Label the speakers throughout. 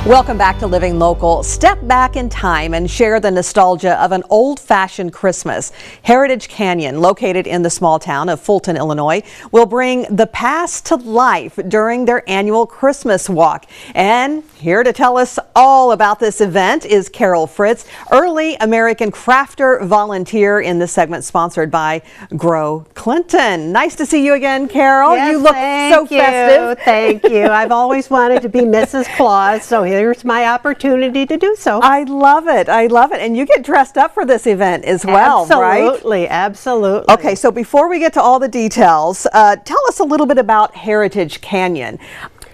Speaker 1: Welcome back to Living Local. Step back in time and share the nostalgia of an old-fashioned Christmas. Heritage Canyon, located in the small town of Fulton, Illinois, will bring the past to life during their annual Christmas walk. And here to tell us all about this event is Carol Fritz, early American crafter volunteer in this segment sponsored by Grow Clinton. Nice to see you again, Carol.
Speaker 2: Yes,
Speaker 1: you look so festive.
Speaker 2: Thank you. I've always wanted to be Mrs. Claus, so here's my opportunity to do so.
Speaker 1: I love it. I love it. And you get dressed up for this event as well, right?
Speaker 2: Absolutely, absolutely.
Speaker 1: Okay, so before we get to all the details, tell us a little bit about Heritage Canyon.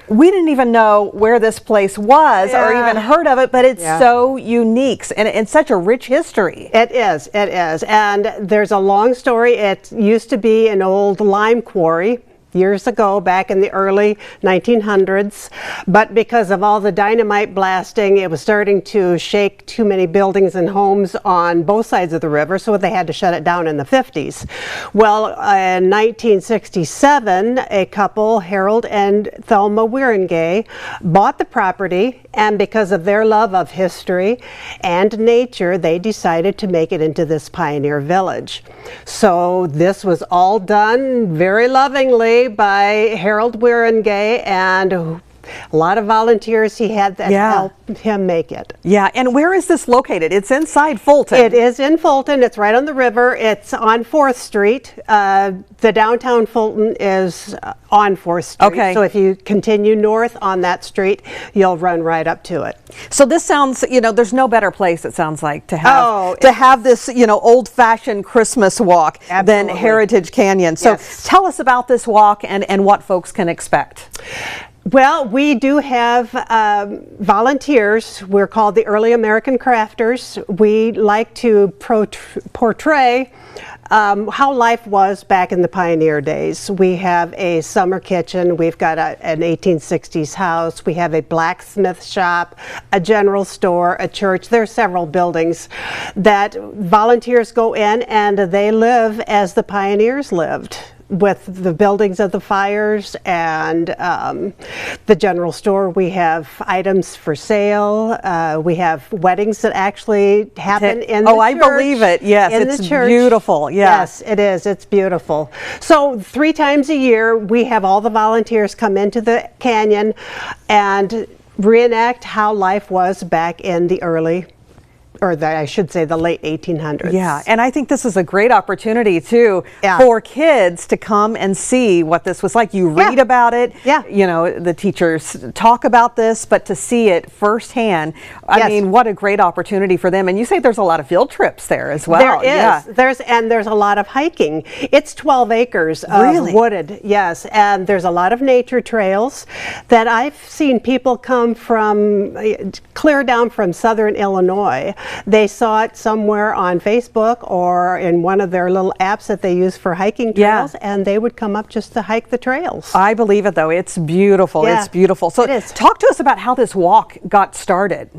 Speaker 1: We didn't even know where this place was or even heard of it, but it's so unique and such a rich history.
Speaker 2: It is, it is. And there's a long story. It used to be an old lime quarry years ago, back in the early 1900s, but because of all the dynamite blasting, it was starting to shake too many buildings and homes on both sides of the river, so they had to shut it down in the 50s. Well, in 1967, a couple, Harold and Thelma Wierenga, bought the property, and because of their love of history and nature, they decided to make it into this pioneer village. So this was all done very lovingly by Harold Wierenga, and a lot of volunteers he had that helped him make it.
Speaker 1: Yeah, and where is this located? It's inside Fulton.
Speaker 2: It is in Fulton. It's right on the river. It's on 4th Street. The downtown Fulton is on 4th Street.
Speaker 1: Okay.
Speaker 2: So if you continue north on that street, you'll run right up to it.
Speaker 1: So this sounds, you know, there's no better place, it sounds like, to have this, you know, old-fashioned Christmas walk than Heritage Canyon. So tell us about this walk and what folks can expect.
Speaker 2: Well, we do have volunteers. We're called the Early American Crafters. We like to portray how life was back in the pioneer days. We have a summer kitchen, we've got an 1860s house, we have a blacksmith shop, a general store, a church. There are several buildings that volunteers go in and they live as the pioneers lived, with the buildings of the fires and the general store. We have items for sale. We have weddings that actually happen in the church.
Speaker 1: Oh, I believe it. Yes, it's beautiful.
Speaker 2: Yes, it is. It's beautiful. So 3 times a year, we have all the volunteers come into the canyon and reenact how life was back in the early, or I should say the late 1800s.
Speaker 1: Yeah, and I think this is a great opportunity too for kids to come and see what this was like. You read about it, you know, the teachers talk about this, but to see it firsthand, I mean, what a great opportunity for them. And you say there's a lot of field trips there as well.
Speaker 2: There is. There's a lot of hiking. It's 12 acres of wooded, and there's a lot of nature trails that I've seen people come from, clear down from southern Illinois. They saw it somewhere on Facebook or in one of their little apps that they use for hiking trails, and they would come up just to hike the trails.
Speaker 1: I believe it, though. It's beautiful. It's beautiful. So talk to us about how this walk got started.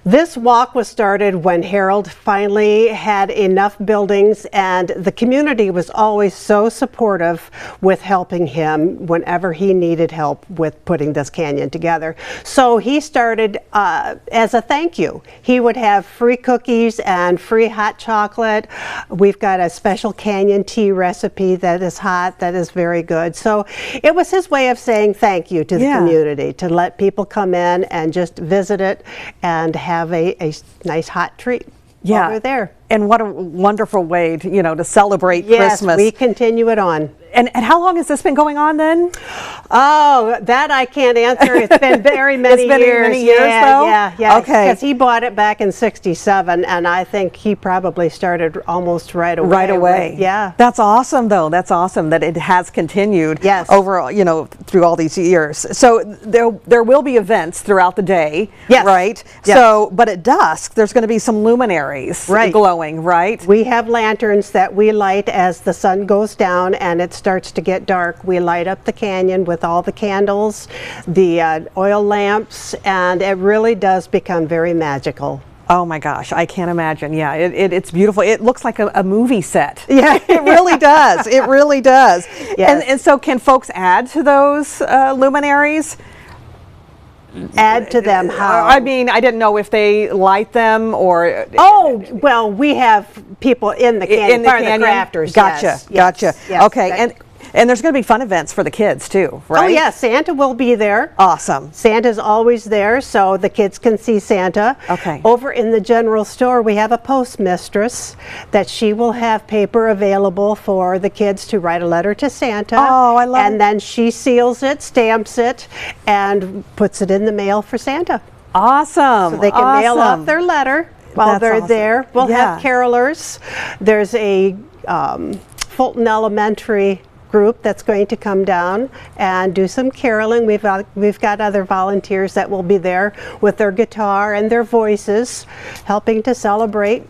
Speaker 2: This walk was started when Harold finally had enough buildings, and the community was always so supportive with helping him whenever he needed help with putting this canyon together. So he started as a thank you. He would have free cookies and free hot chocolate. We've got a special canyon tea recipe that is hot, that is very good. So it was his way of saying thank you to the community, to let people come in and just visit it and have a nice hot treat while they're there.
Speaker 1: And what a wonderful way to, you know, to celebrate Christmas.
Speaker 2: Yes, we continue it on.
Speaker 1: And how long has this been going on then?
Speaker 2: Oh, that I can't answer. It's been very many years.
Speaker 1: Many years though?
Speaker 2: Yeah.
Speaker 1: Okay.
Speaker 2: Because he bought it back in '67, and I think he probably started almost right away.
Speaker 1: Right away.
Speaker 2: Yeah.
Speaker 1: That's awesome though. That's awesome that it has continued over, you know, through all these years. So there will be events throughout the day, right?
Speaker 2: Yes.
Speaker 1: So, but at dusk, there's going to be some luminaries glowing, right?
Speaker 2: We have lanterns that we light as the sun goes down and it starts to get dark. We light up the canyon with all the candles, the oil lamps, and it really does become very magical.
Speaker 1: Oh my gosh, I can't imagine. Yeah, it's beautiful. It looks like a movie set.
Speaker 2: Yeah,
Speaker 1: it really does. It really does.
Speaker 2: Yes.
Speaker 1: And so can folks add to those luminaries?
Speaker 2: add to them how.
Speaker 1: I mean, I didn't know if they light them or.
Speaker 2: Oh, well, we have people in the canyon, part of the crafters.
Speaker 1: Gotcha,
Speaker 2: yes,
Speaker 1: gotcha.
Speaker 2: yes,
Speaker 1: Okay, and there's going to be fun events for the kids too, right?
Speaker 2: Oh yeah, Santa will be there.
Speaker 1: Awesome.
Speaker 2: Santa's always there, so the kids can see Santa.
Speaker 1: Okay.
Speaker 2: Over in the general store, we have a postmistress that she will have paper available for the kids to write a letter to Santa.
Speaker 1: Oh, I love it.
Speaker 2: And then she seals it, stamps it, and puts it in the mail for Santa.
Speaker 1: Awesome.
Speaker 2: So they can mail off their letter while
Speaker 1: That's
Speaker 2: they're
Speaker 1: awesome.
Speaker 2: there. We'll
Speaker 1: Yeah.
Speaker 2: have carolers. There's a Fulton Elementary group that's going to come down and do some caroling. We've got other volunteers that will be there with their guitar and their voices, helping to celebrate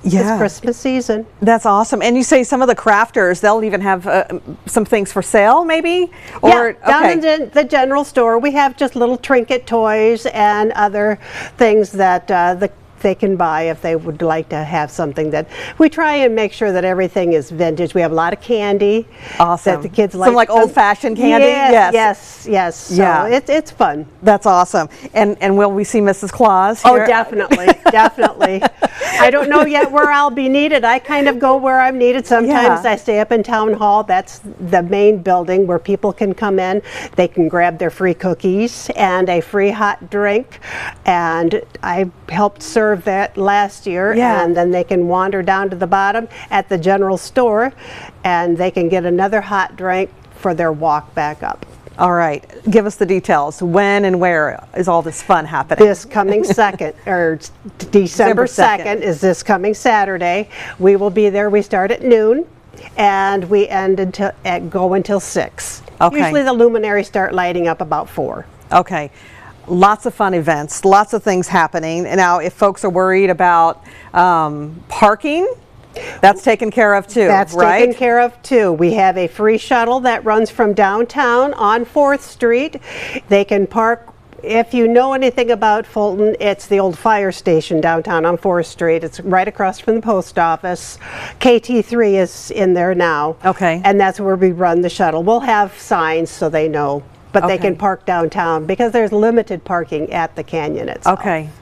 Speaker 2: this Christmas season.
Speaker 1: That's awesome. And you say some of the crafters, they'll even have some things for sale, maybe?
Speaker 2: Or, yeah, down in the general store, we have just little trinket toys and other things that they can buy if they would like to have something. That we try and make sure that everything is vintage. We have a lot of candy.
Speaker 1: Awesome.
Speaker 2: That the kids like.
Speaker 1: Some like old-fashioned candy?
Speaker 2: Yes. So
Speaker 1: yeah.
Speaker 2: It's fun.
Speaker 1: That's awesome. And will we see Mrs. Claus here?
Speaker 2: Oh, definitely, definitely. I don't know yet where I'll be needed. I kind of go where I'm needed. Sometimes I stay up in Town Hall. That's the main building where people can come in. They can grab their free cookies and a free hot drink. And I helped serve that last year. And then they can wander down to the bottom at the general store and they can get another hot drink for their walk back up.
Speaker 1: All right, give us the details. When and where is all this fun happening?
Speaker 2: This coming December 2nd is this coming Saturday. We will be there. We start at noon and we end go until 6.
Speaker 1: Okay.
Speaker 2: Usually the luminaries start lighting up about 4.
Speaker 1: Okay. Lots of fun events, lots of things happening. Now, if folks are worried about parking, that's taken care of too,
Speaker 2: That's
Speaker 1: right?
Speaker 2: taken care of too. We have a free shuttle that runs from downtown on 4th Street. They can park. If you know anything about Fulton, it's the old fire station downtown on 4th Street. It's right across from the post office. KT3 is in there now.
Speaker 1: Okay.
Speaker 2: And that's where we run the shuttle. We'll have signs so they know. But they can park downtown because there's limited parking at the canyon itself.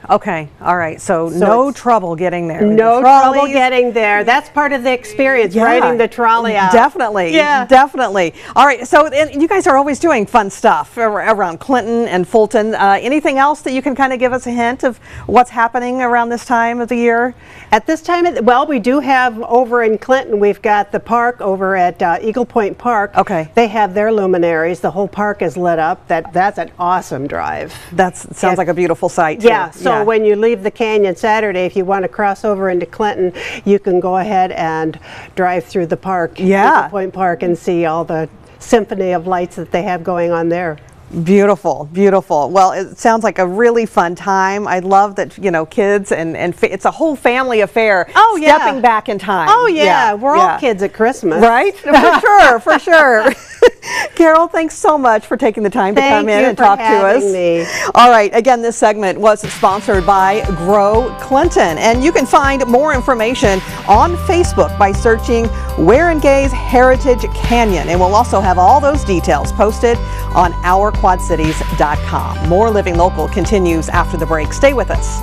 Speaker 1: Okay, all right. So no trouble getting there.
Speaker 2: No trouble getting there. That's part of the experience, riding the trolley out.
Speaker 1: Definitely, definitely. All right, so you guys are always doing fun stuff around Clinton and Fulton. Anything else that you can kind of give us a hint of what's happening around this time of the year?
Speaker 2: At this time, well, we do have over in Clinton, we've got the park over at Eagle Point Park.
Speaker 1: Okay.
Speaker 2: They have their luminaries. The whole park is lit up. That's an awesome drive.
Speaker 1: That sounds like a beautiful sight too.
Speaker 2: Yeah, so when you leave the canyon Saturday, if you want to cross over into Clinton, you can go ahead and drive through the park, Eagle Point Park, and see all the symphony of lights that they have going on there.
Speaker 1: Beautiful, beautiful. Well, it sounds like a really fun time. I love that, you know, kids and it's a whole family affair.
Speaker 2: Oh, yeah.
Speaker 1: Stepping back in time.
Speaker 2: Oh, yeah. We're all kids at Christmas.
Speaker 1: Right? For sure, for sure. Carol, thanks so much for taking the time to come in and talk to us.
Speaker 2: Me.
Speaker 1: All right, again, this segment was sponsored by Grow Clinton, and you can find more information on Facebook by searching Wierenga's Heritage Canyon, and we'll also have all those details posted on ourquadcities.com. More Living Local continues after the break. Stay with us.